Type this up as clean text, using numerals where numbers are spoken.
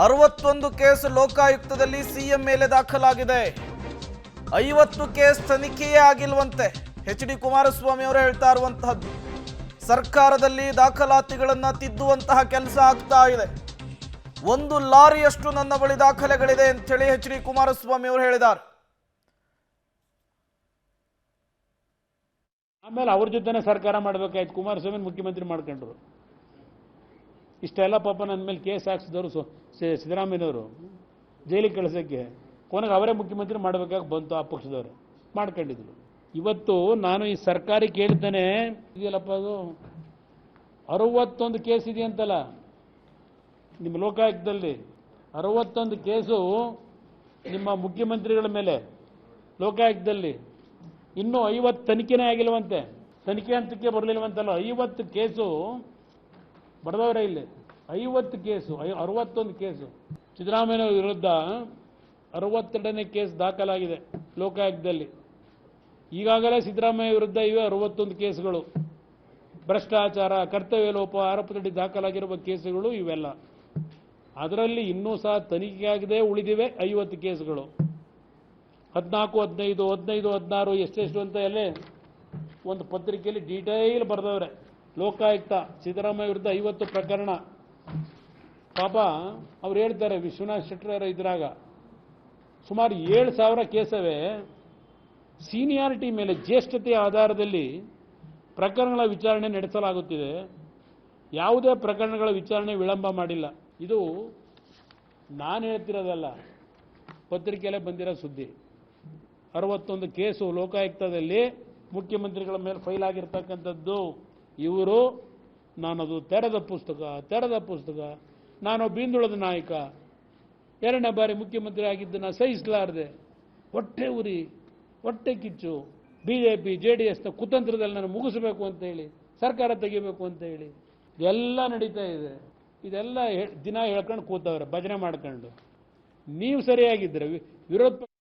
61 case ಲೋಕಾಯುಕ್ತದಲ್ಲಿ CM ಮೇಲೆ ದಾಖಲಾಗಿದೆ. 50 case ತನಿಖೆಯೇ ಆಗಿಲ್ವಂತೆ. H D. Kumaraswamy ಅವರು ಹೇಳ್ತಾ ಇರುವಂತಹದ್ದು ಸರ್ಕಾರದಲ್ಲಿ ದಾಖಲಾತಿಗಳನ್ನು ತಿದ್ದುವಂತಹ ಕೆಲಸ ಆಗ್ತಾ ಇದೆ. 1 ಲಾರಿಯಷ್ಟು ನನ್ನ ಬಳಿ ದಾಖಲೆಗಳಿದೆ ಅಂತ ಹೇಳಿ ಎಚ್.ಡಿ. ಕುಮಾರಸ್ವಾಮಿ ಅವರು ಹೇಳಿದ್ದಾರೆ. ಆಮೇಲೆ ಅವ್ರ ಜೊತೆನೇ ಸರ್ಕಾರ ಮಾಡಬೇಕಾಯ್ತು. ಕುಮಾರಸ್ವಾಮಿ ಮುಖ್ಯಮಂತ್ರಿ ಮಾಡ್ಕೊಂಡ್ರು. ಇಷ್ಟೆಲ್ಲ ಪಾಪ ನನ್ನ ಮೇಲೆ ಕೇಸ್ ಹಾಕ್ಸಿದವರು ಸಿದ್ದರಾಮಯ್ಯನವರು ಜೈಲಿಗೆ ಕಳಿಸೋಕ್ಕೆ ಕೊನೆಗೆ ಅವರೇ ಮುಖ್ಯಮಂತ್ರಿ ಮಾಡಬೇಕಾಗಿ ಬಂತು. ಆ ಪಕ್ಷದವರು ಮಾಡ್ಕೊಂಡಿದ್ರು. ಇವತ್ತು ನಾನು ಈ ಸರ್ಕಾರಿ ಕೇಳ್ತಾನೆ ಇದೆಯಲ್ಲಪ್ಪ, ಅದು 61 ಕೇಸ್ ಇದೆಯಂತಲ್ಲ ನಿಮ್ಮ ಲೋಕಾಯುಕ್ತದಲ್ಲಿ. 61 ಕೇಸು ನಿಮ್ಮ ಮುಖ್ಯಮಂತ್ರಿಗಳ ಮೇಲೆ ಲೋಕಾಯುಕ್ತದಲ್ಲಿ. ಇನ್ನೂ 50 ತನಿಖೆನೇ ಆಗಿಲ್ವಂತೆ. ತನಿಖೆ ಹಂತಕ್ಕೆ ಬರಲಿಲ್ವಂತಲ್ಲ. 50 ಕೇಸು ಬರೆದವರೇ ಇಲ್ಲಿ. 50 ಕೇಸು, 61 ಕೇಸು. ಸಿದ್ದರಾಮಯ್ಯ ವಿರುದ್ಧ 62ನೇ ಕೇಸ್ ದಾಖಲಾಗಿದೆ ಲೋಕಾಯುಕ್ತದಲ್ಲಿ. ಈಗಾಗಲೇ ಸಿದ್ದರಾಮಯ್ಯ ವಿರುದ್ಧ ಇವೆ 61 ಕೇಸುಗಳು. ಭ್ರಷ್ಟಾಚಾರ, ಕರ್ತವ್ಯ ಲೋಪ ಆರೋಪದಡಿ ದಾಖಲಾಗಿರುವ ಕೇಸುಗಳು ಇವೆಲ್ಲ. ಅದರಲ್ಲಿ ಇನ್ನೂ ಸಹ ತನಿಖೆಯಾಗದೆ ಉಳಿದಿವೆ 50 ಕೇಸುಗಳು. 14, 15, 15, 16 ಎಷ್ಟೆಷ್ಟು ಅಂತ ಎಲ್ಲ ಒಂದು ಪತ್ರಿಕೆಯಲ್ಲಿ ಡೀಟೇಲ್ ಬರೆದವ್ರೆ. ಲೋಕಾಯುಕ್ತ ಸಿದ್ದರಾಮಯ್ಯ ವಿರುದ್ಧ 50 ಪ್ರಕರಣ. ಪಾಪ ಅವ್ರು ಹೇಳ್ತಾರೆ, ವಿಶ್ವನಾಥ್ ಶೆಟ್ಟರ್ ಇದ್ರಾಗ ಸುಮಾರು 7,000 ಕೇಸವೇ ಸೀನಿಯಾರಿಟಿ ಮೇಲೆ ಜ್ಯೇಷ್ಠತೆಯ ಆಧಾರದಲ್ಲಿ ಪ್ರಕರಣಗಳ ವಿಚಾರಣೆ ನಡೆಸಲಾಗುತ್ತಿದೆ. ಯಾವುದೇ ಪ್ರಕರಣಗಳ ವಿಚಾರಣೆ ವಿಳಂಬ ಮಾಡಿಲ್ಲ. ಇದು ನಾನು ಹೇಳ್ತಿರೋದಲ್ಲ, ಪತ್ರಿಕೆಯಲ್ಲೇ ಬಂದಿರೋ ಸುದ್ದಿ. 61 ಕೇಸು ಲೋಕಾಯುಕ್ತದಲ್ಲಿ ಮುಖ್ಯಮಂತ್ರಿಗಳ ಮೇಲೆ ಫೈಲ್ ಆಗಿರ್ತಕ್ಕಂಥದ್ದು. ಇವರು ನಾನದು ತೆರೆದ ಪುಸ್ತಕ, ನಾನು ಬೀಂದುಳದ ನಾಯಕ, 2ನೇ ಬಾರಿ ಮುಖ್ಯಮಂತ್ರಿ ಆಗಿದ್ದನ್ನು ಸಹಿಸಲಾರದೆ, ಹೊಟ್ಟೆ ಉರಿ, ಹೊಟ್ಟೆ ಕಿಚ್ಚು, ಬಿಜೆಪಿ JDSನ ಕುತಂತ್ರದಲ್ಲಿ ನಾನು ಮುಗಿಸಬೇಕು ಅಂತ ಹೇಳಿ, ಸರ್ಕಾರ ತೆಗಿಬೇಕು ಅಂತ ಹೇಳಿ ಎಲ್ಲ ನಡೀತಾ ಇದೆ. ಇದೆಲ್ಲ ದಿನ ಹೇಳ್ಕೊಂಡು ಕೂತವ್ರೆ ಭಜನೆ ಮಾಡ್ಕೊಂಡು. ನೀವು ಸರಿಯಾಗಿದ್ದರೆ ವಿರೋಧ